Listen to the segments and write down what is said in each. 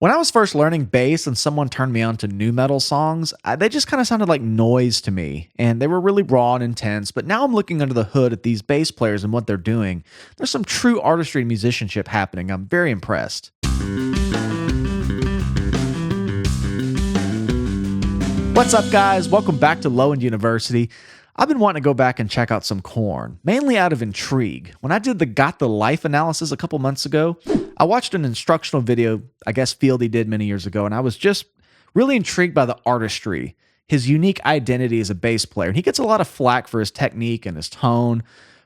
When I was first learning bass and someone turned me on to new metal songs, they just kind of sounded like noise to me, and they were really raw and intense. But now I'm looking under the hood at these bass players and what they're doing. There's some true artistry and musicianship happening. I'm very impressed. What's up, guys? Welcome back to Low End University. I've been wanting to go back and check out some KoRn, mainly out of intrigue. When I did the Got the Life analysis a couple months ago, I watched an instructional video I guess Fieldy did many years ago, and I was just really intrigued by the artistry, his unique identity as a bass player. And he gets a lot of flack for his technique and his tone,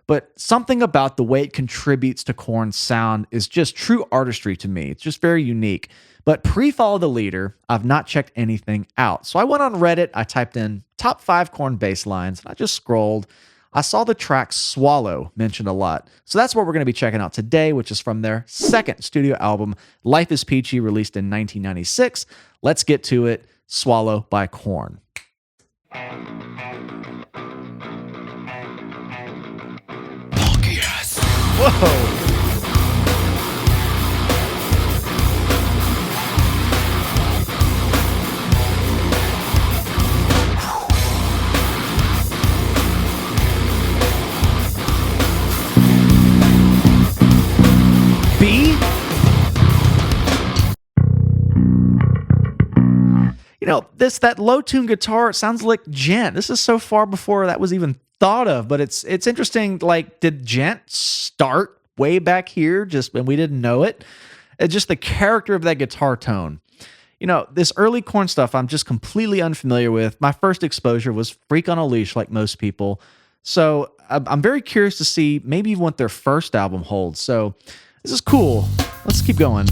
but something about the way it contributes to KoRn's sound is just true artistry to me. It's just very unique. But pre-follow the leader, I've not checked anything out. So I went on Reddit, I typed in top 5 KoRn bass lines, and I just scrolled. I saw the track Swallow mentioned a lot. So that's what we're going to be checking out today, which is from their second studio album, Life is Peachy, released in 1996. Let's get to it. Swallow by KoRn. Yes. Whoa! You know, that low tune guitar, it sounds like Gent. This is so far before that was even thought of, but it's interesting. Like, did Gent start way back here just when we didn't know it? It's just the character of that guitar tone. You know, this early KoRn stuff I'm just completely unfamiliar with. My first exposure was Freak on a Leash, like most people. So I'm very curious to see maybe even what their first album holds. So this is cool. Let's keep going.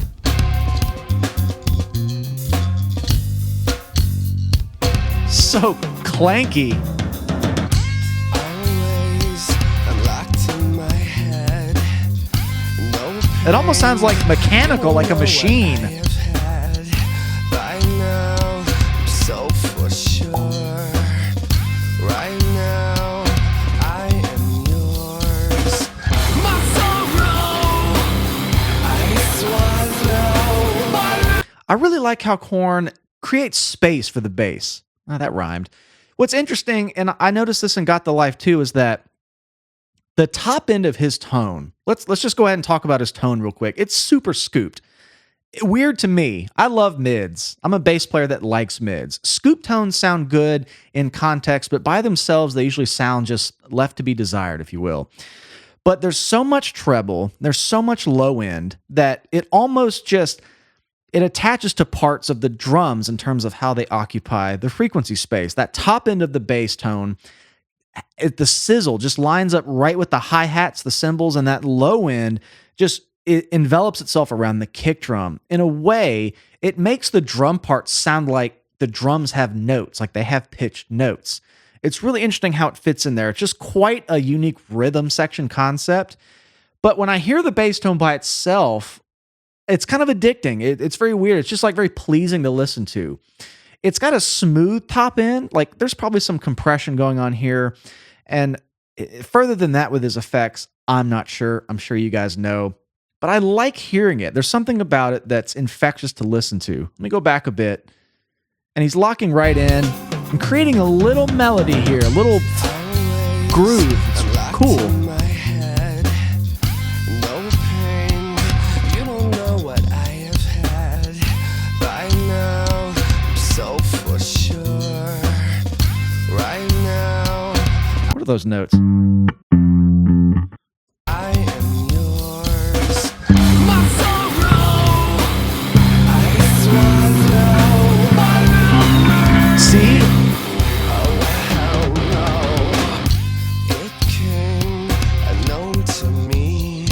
So clanky. It almost sounds like mechanical, like a machine. I really like how KoRn creates space for the bass. Oh, that rhymed. What's interesting, and I noticed this in Got the Life too, is that the top end of his tone, let's just go ahead and talk about his tone real quick. It's super scooped. Weird to me. I love mids. I'm a bass player that likes mids. Scoop tones sound good in context, but by themselves, they usually sound just left to be desired, if you will. But there's so much treble, there's so much low end that it almost just... it attaches to parts of the drums in terms of how they occupy the frequency space. That top end of the bass tone, the sizzle just lines up right with the hi-hats, the cymbals, and that low end just it envelops itself around the kick drum. In a way, it makes the drum parts sound like the drums have notes, like they have pitched notes. It's really interesting how it fits in there. It's just quite a unique rhythm section concept. But when I hear the bass tone by itself, it's kind of addicting. It's very weird. It's just like very pleasing to listen to. It's got a smooth top end. Like there's probably some compression going on here. And further than that with his effects, I'm not sure. I'm sure you guys know. But I like hearing it. There's something about it that's infectious to listen to. Let me go back a bit. And he's locking right in and creating a little melody here, a little groove. It's cool. What are those notes? I am yours. My sorrow, I swallow. See? Oh, hell no. It came unknown to me.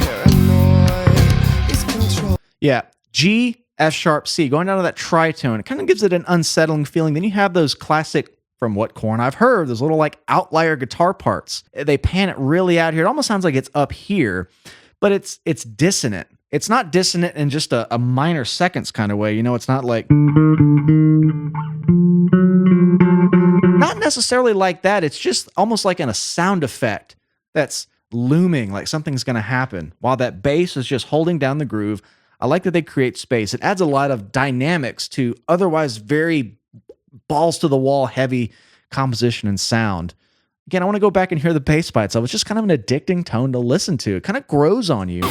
Paranoid is control. Yeah. G, F sharp, C. Going down to that tritone. It kind of gives it an unsettling feeling. Then you have those classic, from what KoRn I've heard, those little like outlier guitar parts. They pan it really out here. It almost sounds like it's up here, but it's dissonant. It's not dissonant in just a minor seconds kind of way. You know, it's not like... not necessarily like that. It's just almost like in a sound effect that's looming, like something's going to happen, while that bass is just holding down the groove. I like that they create space. It adds a lot of dynamics to otherwise very balls to the wall heavy composition and sound. Again, I want to go back and hear the bass by itself. It's just kind of an addicting tone to listen to. It kind of grows on you.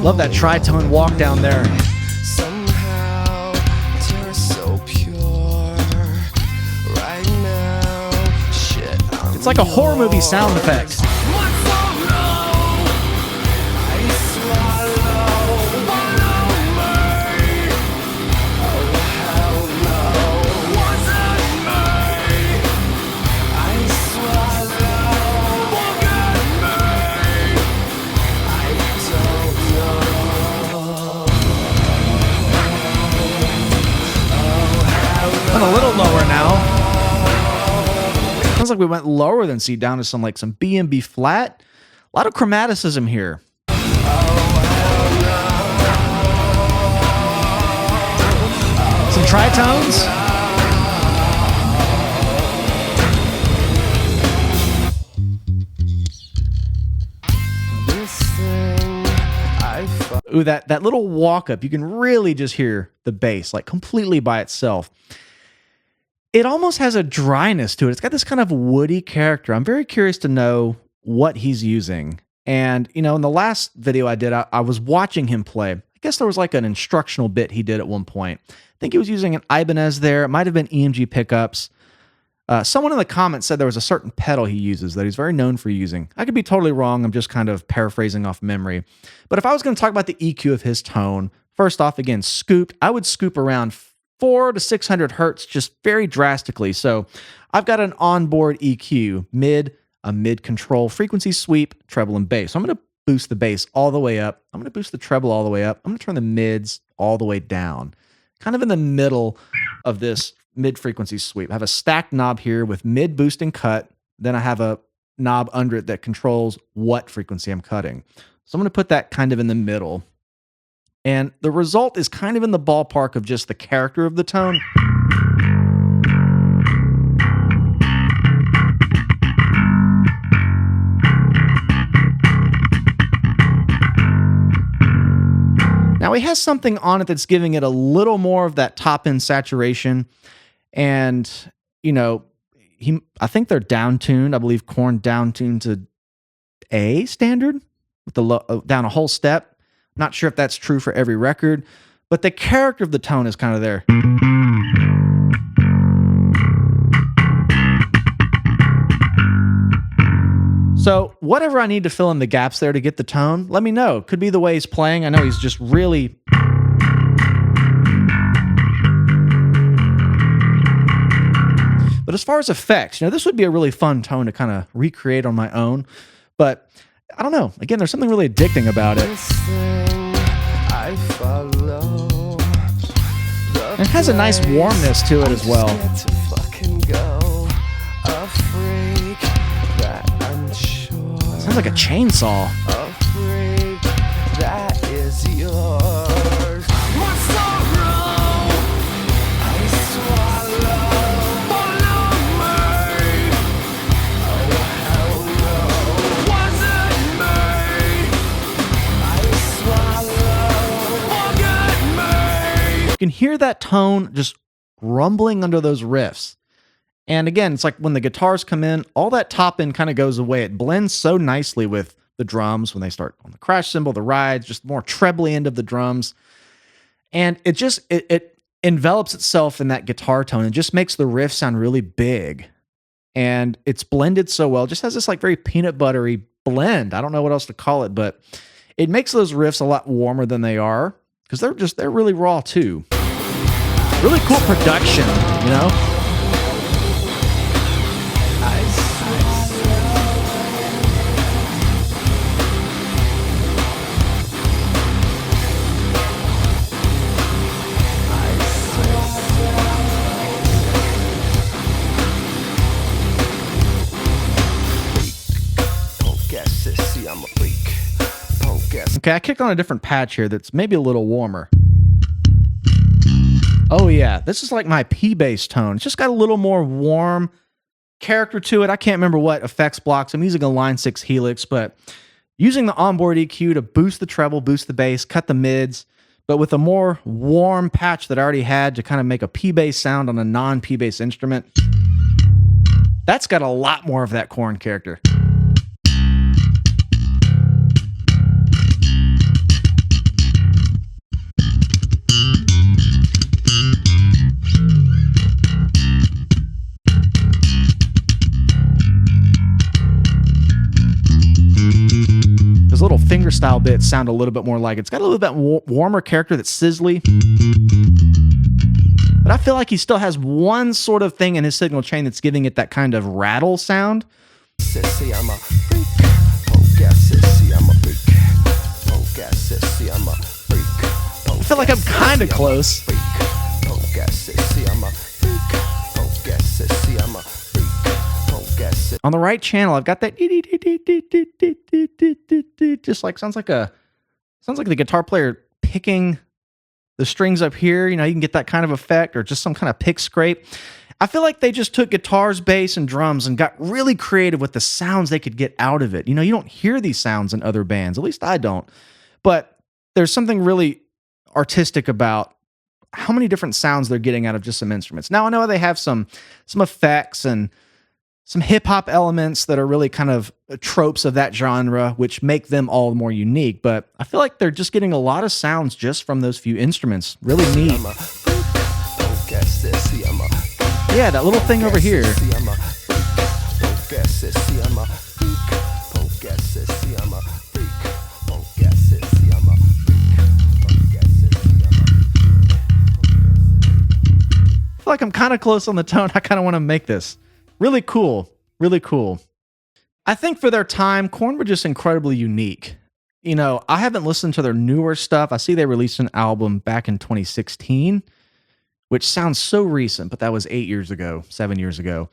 Love that tritone walk down there. Somehow, you're so pure right now. Shit, It's like a horror movie sound effect. Went a little lower now. Sounds like we went lower than C down to some B and B flat. A lot of chromaticism here. Some tritones. Ooh, that little walk up, you can really just hear the bass like completely by itself. It almost has a dryness to it. It's got this kind of woody character. I'm very curious to know what he's using. And, in the last video I did, I was watching him play. I guess there was like an instructional bit he did at one point. I think he was using an Ibanez there. It might have been EMG pickups. Someone in the comments said there was a certain pedal he uses that he's very known for using. I could be totally wrong. I'm just kind of paraphrasing off memory. But if I was going to talk about the EQ of his tone, first off, again, scooped. I would scoop around 400 to 600 hertz just very drastically. So I've got an onboard EQ, a mid control, frequency sweep, treble, and bass. So I'm going to boost the bass all the way up. I'm going to boost the treble all the way up. I'm going to turn the mids all the way down. Kind of in the middle of this mid frequency sweep. I have a stacked knob here with mid boost and cut. Then I have a knob under it that controls what frequency I'm cutting. So I'm going to put that kind of in the middle. And the result is kind of in the ballpark of just the character of the tone. Now he has something on it that's giving it a little more of that top end saturation. And, I think they're down tuned. I believe KoRn down tuned to A standard with the down a whole step. Not sure if that's true for every record, but the character of the tone is kind of there. So whatever I need to fill in the gaps there to get the tone, let me know. Could be the way he's playing. I know he's just really... But as far as effects, this would be a really fun tone to kind of recreate on my own. But I don't know. Again, there's something really addicting about it. And it has a nice warmness to it as well. Sounds like a chainsaw. You can hear that tone just rumbling under those riffs. And again, it's like when the guitars come in, all that top end kind of goes away. It blends so nicely with the drums when they start on the crash cymbal, the rides, just more trebly end of the drums. And it just, it envelops itself in that guitar tone and just makes the riff sound really big. And it's blended so well. It just has this like very peanut buttery blend. I don't know what else to call it, but it makes those riffs a lot warmer than they are. Because they're really raw too. Really cool production, Okay, I kicked on a different patch here that's maybe a little warmer. Oh yeah, this is like my P bass tone. It's just got a little more warm character to it. I can't remember what effects blocks. I'm using a Line 6 Helix, but using the onboard EQ to boost the treble, boost the bass, cut the mids, but with a more warm patch that I already had to kind of make a P bass sound on a non-P bass instrument. That's got a lot more of that KoRn character. Those little fingerstyle bits sound a little bit more like it's got a little bit warmer character that's sizzly. But I feel like he still has one sort of thing in his signal chain that's giving it that kind of rattle sound. Sissy, I'm a freak. Oh, gas, sissy, I'm a freak. Oh, gas, sissy, I'm a freak. Oh, I feel like I'm kind of close. Oh, gas, sissy, I'm a freak. Oh, gas, sissy, I'm a freak. Oh, gas. On the right channel, I've got that just like sounds like the guitar player picking the strings up here. You know, you can get that kind of effect, or just some kind of pick scrape. I feel like they just took guitars, bass, and drums and got really creative with the sounds they could get out of it. You know, you don't hear these sounds in other bands, at least I don't. But there's something really artistic about how many different sounds they're getting out of just some instruments. Now, I know they have some effects and some hip-hop elements that are really kind of tropes of that genre, which make them all more unique. But I feel like they're just getting a lot of sounds just from those few instruments. Really neat. Yeah, that little thing over here. I feel like I'm kind of close on the tone. I kind of want to make this. Really cool. Really cool. I think for their time, KoRn were just incredibly unique. You know, I haven't listened to their newer stuff. I see they released an album back in 2016, which sounds so recent, but that was 8 years ago, 7 years ago.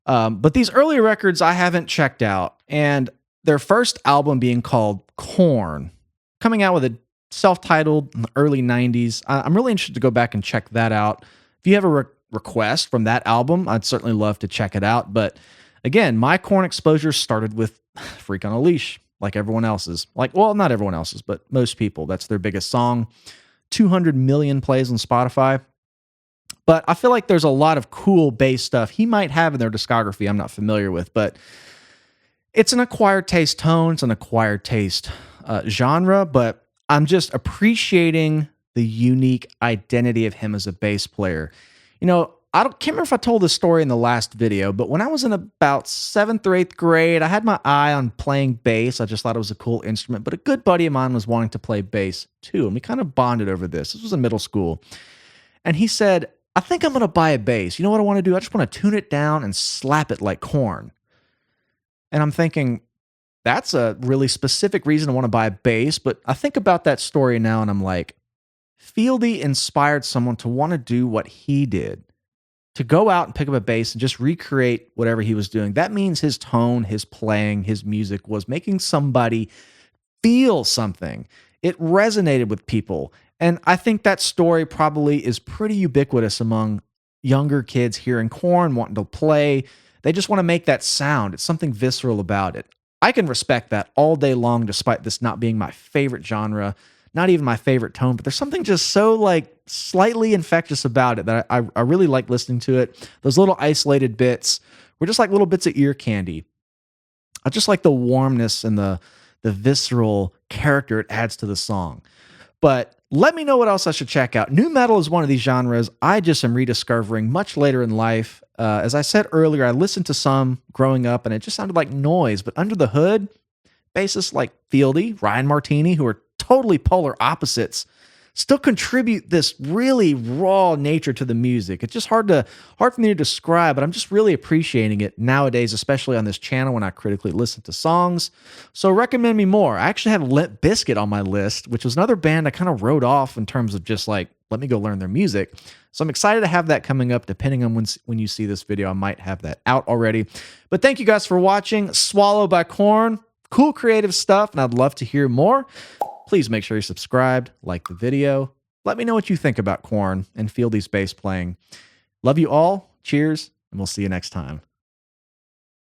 But these earlier records I haven't checked out. And their first album being called KoRn, coming out with a self-titled in the early 90s. I'm really interested to go back and check that out. If you have a request from that album, I'd certainly love to check it out. But again, my KoRn exposure started with Freak on a Leash, like everyone else's. Like, well, not everyone else's, but most people. That's their biggest song. 200 million plays on Spotify. But I feel like there's a lot of cool bass stuff he might have in their discography I'm not familiar with. But it's an acquired taste tone. It's an acquired taste genre. But I'm just appreciating the unique identity of him as a bass player. You know, can't remember if I told this story in the last video, but when I was in about 7th or 8th grade, I had my eye on playing bass. I just thought it was a cool instrument, but a good buddy of mine was wanting to play bass too, and we kind of bonded over this. This was in middle school. And he said, I think I'm going to buy a bass. You know what I want to do? I just want to tune it down and slap it like KoRn. And I'm thinking, that's a really specific reason to want to buy a bass, but I think about that story now and I'm like, Fieldy inspired someone to want to do what he did, to go out and pick up a bass and just recreate whatever he was doing. That means his tone, his playing, his music was making somebody feel something. It resonated with people. And I think that story probably is pretty ubiquitous among younger kids hearing KoRn, wanting to play. They just want to make that sound. It's something visceral about it. I can respect that all day long, despite this not being my favorite genre. Not even my favorite tone, but there's something just so like slightly infectious about it that I really like listening to it. Those little isolated bits were just like little bits of ear candy. I just like the warmness and the visceral character it adds to the song. But let me know what else I should check out. Nu metal is one of these genres I just am rediscovering much later in life. As I said earlier, I listened to some growing up and it just sounded like noise, but under the hood, bassists like Fieldy, Ryan Martini, who are totally polar opposites, still contribute this really raw nature to the music. It's just hard for me to describe, but I'm just really appreciating it nowadays, especially on this channel when I critically listen to songs. So recommend me more. I actually have Limp Bizkit on my list, which was another band I kind of wrote off in terms of just like, let me go learn their music. So I'm excited to have that coming up. Depending on when you see this video, I might have that out already. But thank you guys for watching. Swallow by KoRn. Cool creative stuff, and I'd love to hear more. Please make sure you're subscribed, like the video. Let me know what you think about KoRn and Fieldy's bass playing. Love you all. Cheers, and we'll see you next time.